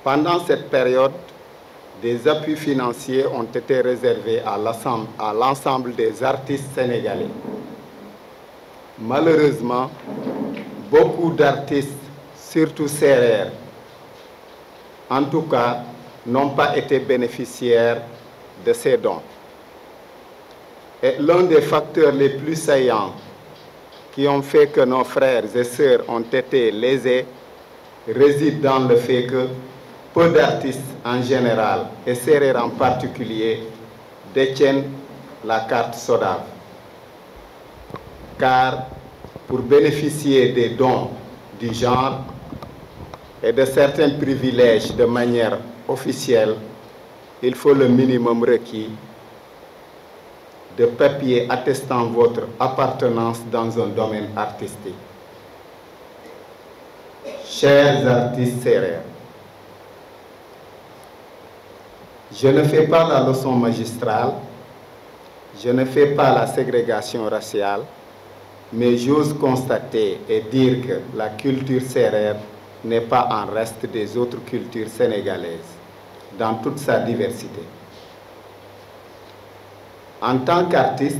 Pendant cette période, des appuis financiers ont été réservés à l'ensemble des artistes sénégalais. Malheureusement, beaucoup d'artistes, surtout sérères, en tout cas, n'ont pas été bénéficiaires de ces dons. Et l'un des facteurs les plus saillants qui ont fait que nos frères et sœurs ont été lésés réside dans le fait que peu d'artistes en général, et sérères en particulier, détiennent la carte SODAV. Car pour bénéficier des dons du genre et de certains privilèges de manière officielle, il faut le minimum requis de papiers attestant votre appartenance dans un domaine artistique. Chers artistes sérères, je ne fais pas la leçon magistrale, je ne fais pas la ségrégation raciale, mais j'ose constater et dire que la culture sérère n'est pas en reste des autres cultures sénégalaises, dans toute sa diversité. En tant qu'artiste,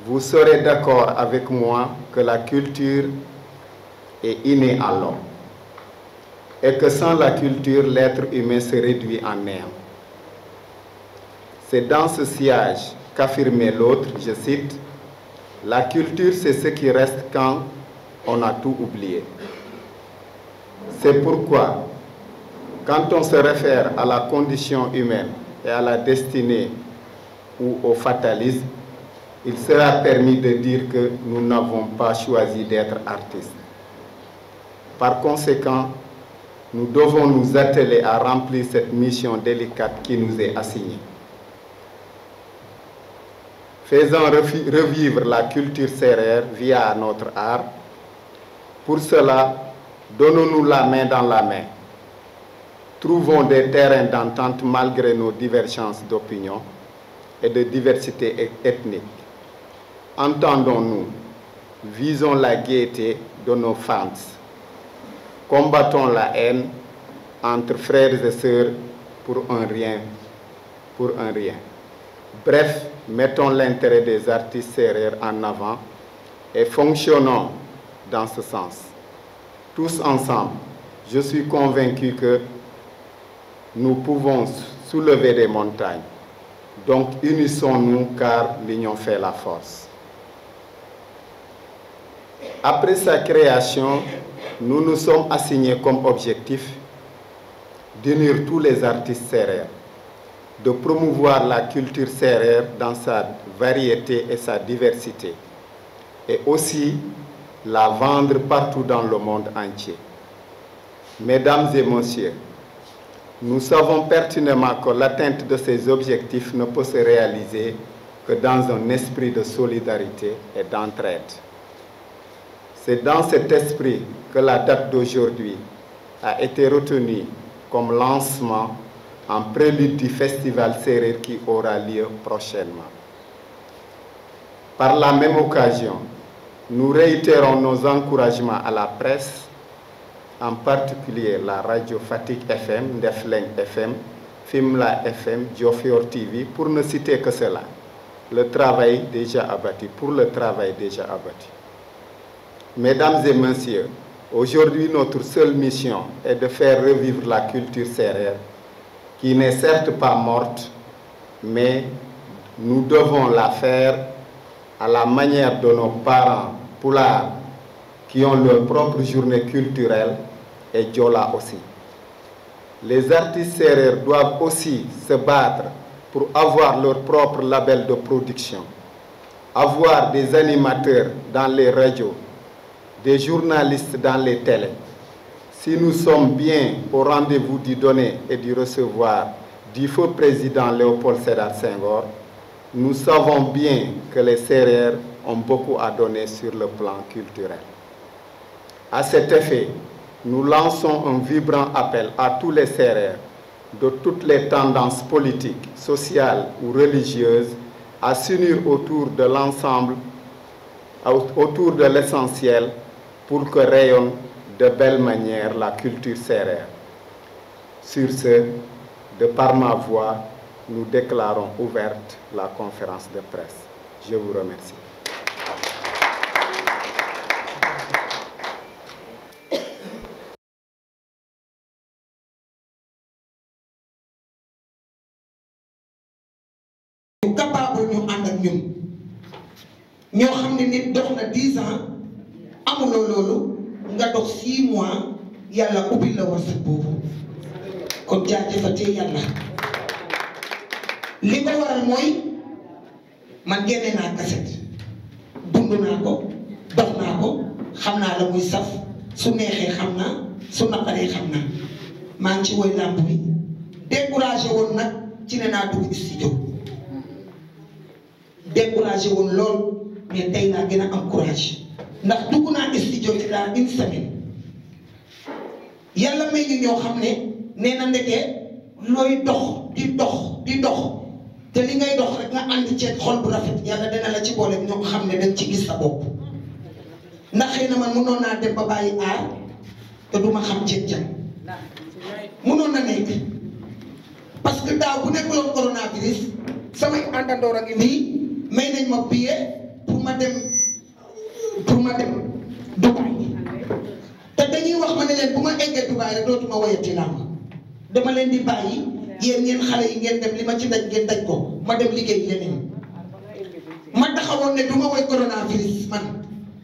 vous serez d'accord avec moi que la culture est innée à l'homme et que sans la culture, l'être humain se réduit en néant. C'est dans ce sillage qu'affirmait l'autre, je cite, « La culture, c'est ce qui reste quand on a tout oublié ». C'est pourquoi, quand on se réfère à la condition humaine et à la destinée ou au fatalisme, il sera permis de dire que nous n'avons pas choisi d'être artistes. Par conséquent, nous devons nous atteler à remplir cette mission délicate qui nous est assignée. Faisons revivre la culture sérère via notre art. Pour cela, donnons-nous la main dans la main. Trouvons des terrains d'entente malgré nos divergences d'opinion et de diversité ethnique. Entendons-nous, visons la gaieté de nos fans. Combattons la haine entre frères et sœurs pour un rien. Bref, mettons l'intérêt des artistes sérères en avant et fonctionnons dans ce sens. Tous ensemble, je suis convaincu que nous pouvons soulever des montagnes. Donc unissons-nous car l'union fait la force. Après sa création, nous nous sommes assignés comme objectif d'unir tous les artistes sérères, de promouvoir la culture sérère dans sa variété et sa diversité, et aussi la vendre partout dans le monde entier. Mesdames et messieurs, nous savons pertinemment que l'atteinte de ces objectifs ne peut se réaliser que dans un esprit de solidarité et d'entraide. C'est dans cet esprit que la date d'aujourd'hui a été retenue comme lancement en prélude du festival sérère qui aura lieu prochainement. Par la même occasion, nous réitérons nos encouragements à la presse, en particulier la radio Fatick FM, Ndefleng FM, Fimela FM, Diofior TV, pour ne citer que cela. Le travail déjà abattu, pour le travail déjà abattu. Mesdames et messieurs, aujourd'hui notre seule mission est de faire revivre la culture sérère, qui n'est certes pas morte, mais nous devons la faire à la manière de nos parents Pulaar, qui ont leur propre journée culturelle, et Diola aussi. Les artistes sérères doivent aussi se battre pour avoir leur propre label de production, avoir des animateurs dans les radios, des journalistes dans les télés. Si nous sommes bien au rendez-vous du donner et du recevoir du feu président Léopold Sédar Senghor, nous savons bien que les sérères ont beaucoup à donner sur le plan culturel. À cet effet, nous lançons un vibrant appel à tous les sérères de toutes les tendances politiques, sociales ou religieuses à s'unir autour de l'ensemble, autour de l'essentiel pour que rayonne de belle manière la culture sérère. Sur ce, de par ma voix, nous déclarons ouverte la conférence de presse. Je vous remercie. ñu capable ñu ànd ak ñun ñoo xam ne nit dox na 10 ans amuloo loolu nga dox 6 mois yàlla ubbi la wërsëg boobu kon jaajëfatee yàlla li ko waral mooy man génne naa kaset dund naa ko dox naa ko xam naa la muy saf su neexee xam naa su naqaree xam naa maa ngi ci woy làmb bi découragé woon nag ci ne naa dugg studio découragé woon lool mais tey naa gën a am courage ndax dugg naa studio ci dans une semaine yàlla may ñu ñoo xam ne nee na ndekee looy dox di dox di dox te li ngay dox rek nga ànd ceeg xol bu rafet yàlla dana la ci boole ñoo xam ne dañ ci gis sa bopp ndax xëy na man mënoon naa dem ba bàyyi aar te duma xam ceeb jam mënoon na nekk parce que daaw bu nekkuloon coronavirus samay àndandoor a ngi nii may nañ ma billet pour ma dem Dubaï te dañuy wax ma ne leen bu ma eggee Dubaï rek dootuma woyati làmb dama leen di bàyyi yéen ngeen xale yi ngeen dem li ma ci daj ngeen daj ko ma dem liggéey leneen ma taxawoon ne du ma woy coronavirus man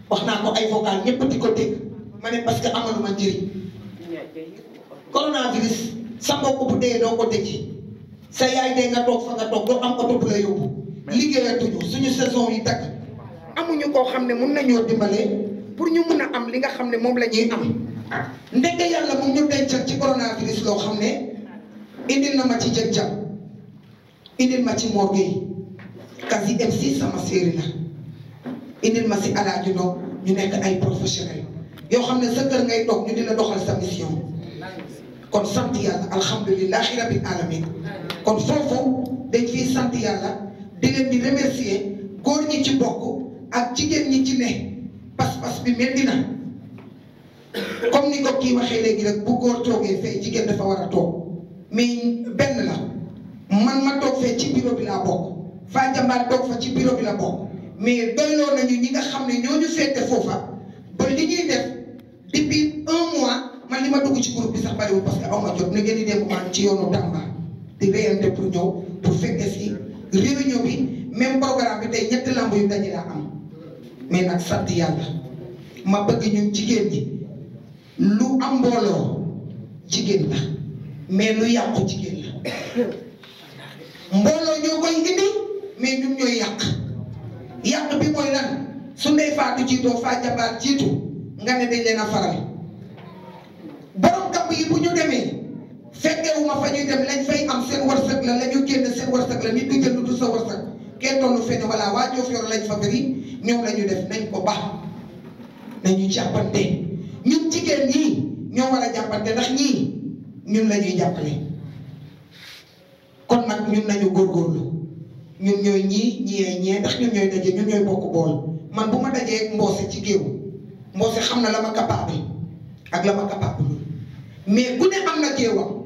wax naa ko ay vocal ñëpp di ko dégg ma ne parce que amaluma njëriñ coronavirus sa mbokk bu dee doo ko dëcc sa yaay dee nga toog fa nga toog doo am oto bu la yóbbu liggéeyatuñu suñu saison yi takk amuñu koo xam ne mun nañoo dimbale pour ñu mun a am li nga xam ne moom la ñuy am ndeke yàlla moom ñu dencal ci coronavirus loo xam ne indil na ma ci jëg jam indil ma ci Mor Gueye Kasi MC sama séeri la indil ma si Alaaji Ndong ñu nekk ay professionnel yoo xam ne sa kër ngay toog ñu dina doxal sa mission kon sant yàlla alhamdulilahi rabbil alamin kon foofu dañ fiy sant yàlla di leen di remercier góor ñi ci bokk ak jigéen ñi ci ne pas-pas bi mel dina comme ni ko kii waxee léegi rek bu góor toogee fee jigéen dafa war a toog mais benn la man ma toog fee ci bureau bi laa bokk Faa Jambaar toog fa ci bureau bi la bokk mais doyloo nañu ñi nga xam ne ñoo ñu féete foofa ba li ñuy def depuis 1 mois man li ma dugg ci groupe bi sax bariwul parce que aw ma jot na ngeen di dem maan ci yoonu Tamba di réyante pour ñëw pour fekke si réunion bi même programme bi tey ñetti lamb yu daje laa am mais nag sant yàlla ma bëgg ñun jigéen ñi lu am mbooloo jigéen la mais lu yàqu jigéen la mbooloo ñoo koy indi mais ñun ñooy yàq bi mooy lan su Ndey Faatu jiitoo Faa Jambaar jiitu nga ne dañ leen a faral borom kamb yi bu ñu demee fekkewuma fa ñuy dem lañ fay am seen wërsëg la la ñu génn seen wërsëg la nit du jël du sa wërsëg kenn doonu fene wala waa Diofior lañ fa bëri ñoom la ñu def nañ ko baax nañu jàppante ñun jigéen ñii ñoo war a jàppante ndax ñii ñun la ñuy jàppale kon nag ñun nañu góorgóorlu ñun ñooy ñii ñee ndax ñun ñooy daje ñun ñooy bokk bool man bu ma dajee mboose ci géew mboose xam na la ma capable ak la ma capable mais ku ne am na géewam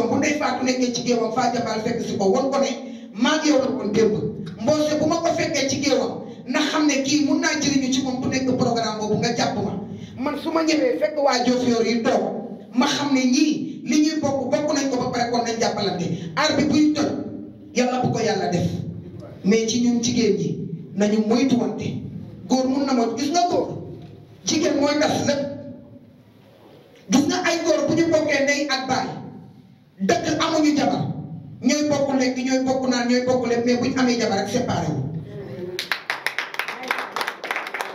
bu Ndey Faatu nekkee ci géewam Faa Jambaar fekk si ko won ko ne maa ngi yow la woon démb mboose bu ma ko fekkee ci géewam na xam ne kii mun naa jëriñu ci moom bu nekk programme boobu nga jàpp ma man su ma ñëwee fekk waa Diofior yi toog ma xam ne ñii li ñuy bokk nañ ko ba pare kon nañ jàppalante aar bi buy toj yàlla bu ko yàlla def mais ci ñun jigéen ñi nañu moytuwante góor mun na ma gis nga góor jigéen mooy tas lépp gis nga ay góor bu ñu bokkee ndey ak baay dëkk amuñu jabar ñooy bokk lekk ñooy bokk naan ñooy bokk lépp mais bu ñu amee jabar rek séparé wu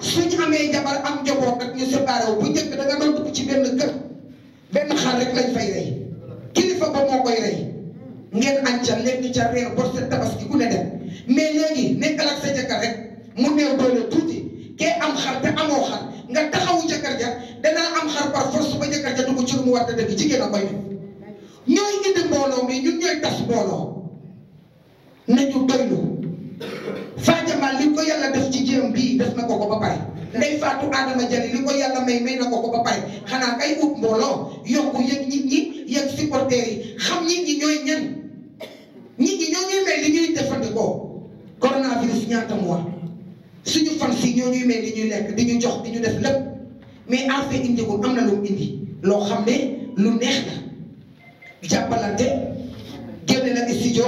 suñu amee jabar am njaboot rek ñu séparé wu bu njëkk da nga doon dugg ci benn kër benn xar rek lañ fay rey kilifa ba moo koy rey ngeen añ ca lekk ca reer bor seen tabaski ku ne dem mais léegi nekkal ak sa jëkkër rek mu néew doole tuuti kee am xar te amoo xar nga taxawu jëkkër ja danaa am xar par force ba jëkkër ja dugg ci lu mu war a dëgg jigéen a koy def ñooy indi mbooloo mi ñun ñooy tas mbooloo nañu doylu Faa Jambaar li ko yàlla def ci jéem bii def na ko ba pare Ndey Faatu Adama Jali li ko yàlla may na ko ba pare xanaa kay ut mbooloo yokku yëg supporters yi xam nit ñi ñooy ñan nit ñi ñoo ñuy mel li ñuy defandikoo coronavirus ñaata mois suñu fan si ñoo ñuy mel li ñuy lekk di ñu jox di ñu def lépp mais affaire indiwul am na lu mu indi loo xam ne lu neex la jàppalante génne na studio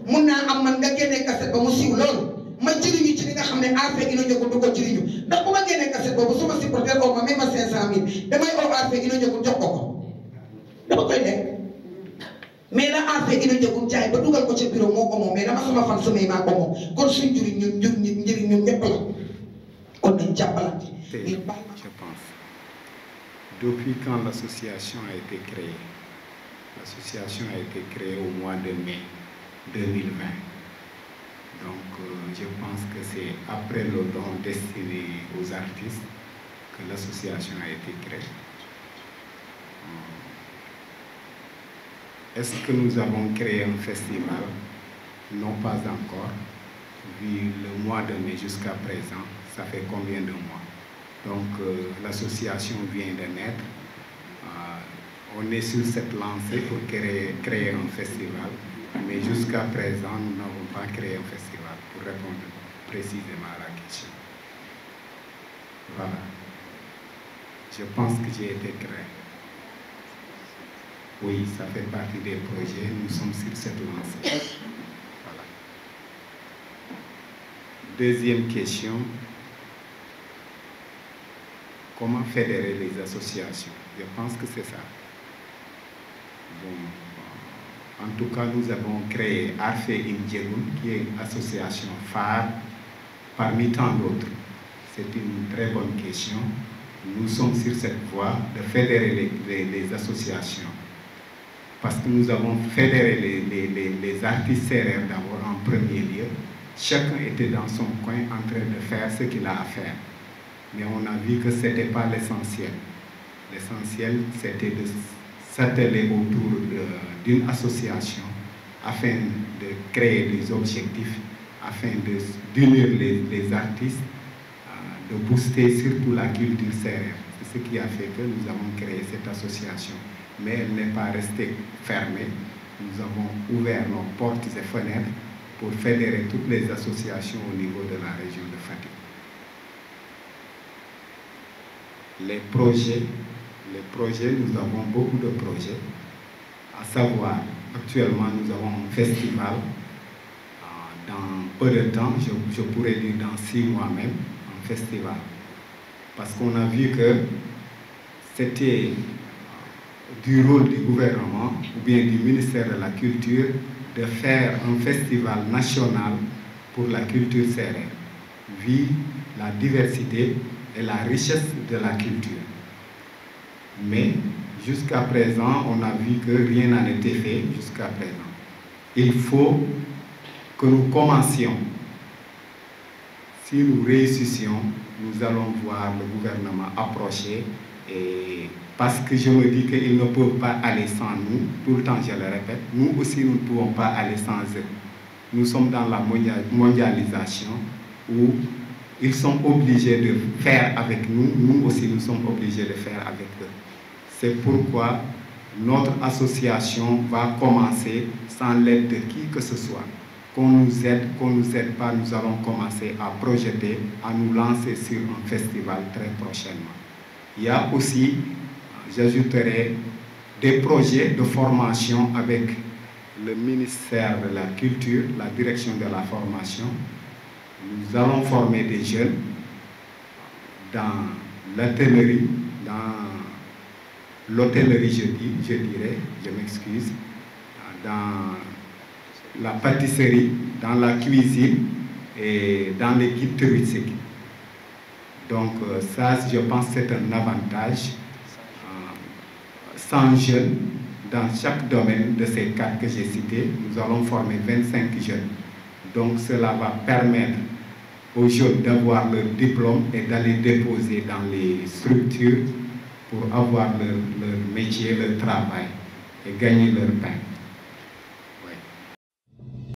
mun naa am man nga génnee cassette ba mu siiw loolu ma jëriñu ci li nga xam ne affaire Ino Ndiogou du ko jëriñu ndax bu ma génnee cassette boobu su ma supporter oo ma même ma 500000 damay oo affaire Ino Ndiogou jox ko dama koy nekk mais la affaire Ino Ndiogou jaay ba dugal ko ca bureau moo ko moom mais dama sama fan samay maa ko moom kon suñ njëriñ ñun ñëpp la kon nañ jàppalante. Je pense depuis quand l'association a été créée au mois de mai 2020. Donc je pense que c'est après le don destiné aux artistes que l'association a été créée. Est-ce que nous avons créé un festival? Non, pas encore. Vu le mois de mai jusqu'à présent, ça fait combien de mois? Donc l'association vient de naître. On est sur cette lancée pour créer un festival. Mais jusqu'à présent, nous n'avons pas créé un festival, pour répondre précisément à la question. Voilà. Je pense que j'ai été créé. Oui, ça fait partie des projets. Nous sommes sur cette lancée. Voilà. Deuxième question. Comment fédérer les associations? Je pense que c'est ça. Bon, en tout cas, nous avons créé Arfe Ino Ndiogou, qui est une association phare parmi tant d'autres. C'est une très bonne question. Nous sommes sur cette voie de fédérer les associations. Parce que nous avons fédéré les artistes sérères d'abord en premier lieu. Chacun était dans son coin en train de faire ce qu'il a à faire. Mais on a vu que ce n'était pas l'essentiel. L'essentiel, c'était de s'atteler autour d'une association afin de créer des objectifs, afin d'unir les artistes, de booster surtout la culture sérère. C'est ce qui a fait que nous avons créé cette association. Mais elle n'est pas restée fermée. Nous avons ouvert nos portes et fenêtres pour fédérer toutes les associations au niveau de la région de Fatick. Les projets, nous avons beaucoup de projets. À savoir, actuellement, nous avons un festival. Dans peu de temps, je pourrais dire dans 6 mois même, un festival. Parce qu'on a vu que c'était du rôle du gouvernement ou bien du ministère de la Culture de faire un festival national pour la culture sérère, vu la diversité et la richesse de la culture. Mais jusqu'à présent, on a vu que rien n'a été fait jusqu'à présent. Il faut que nous commencions. Si nous réussissions, nous allons voir le gouvernement approcher. Et parce que je me dis qu'ils ne peuvent pas aller sans nous, tout le temps je le répète, nous aussi nous ne pouvons pas aller sans eux. Nous sommes dans la mondialisation où ils sont obligés de faire avec nous, nous aussi nous sommes obligés de faire avec eux. C'est pourquoi notre association va commencer sans l'aide de qui que ce soit. Qu'on nous aide pas, nous allons commencer à projeter, à nous lancer sur un festival très prochainement. Il y a aussi, j'ajouterai, des projets de formation avec le ministère de la Culture, la direction de la formation. Nous allons former des jeunes dans l'hôtellerie, je m'excuse, dans la pâtisserie, dans la cuisine et dans les guides touristiques. Donc ça, je pense que c'est un avantage. 100 jeunes dans chaque domaine de ces 4 que j'ai cités, nous allons former 25 jeunes. Donc cela va permettre aux jeunes d'avoir leur diplôme et d'aller déposer dans les structures pour avoir leur métier, leur travail et gagner leur pain.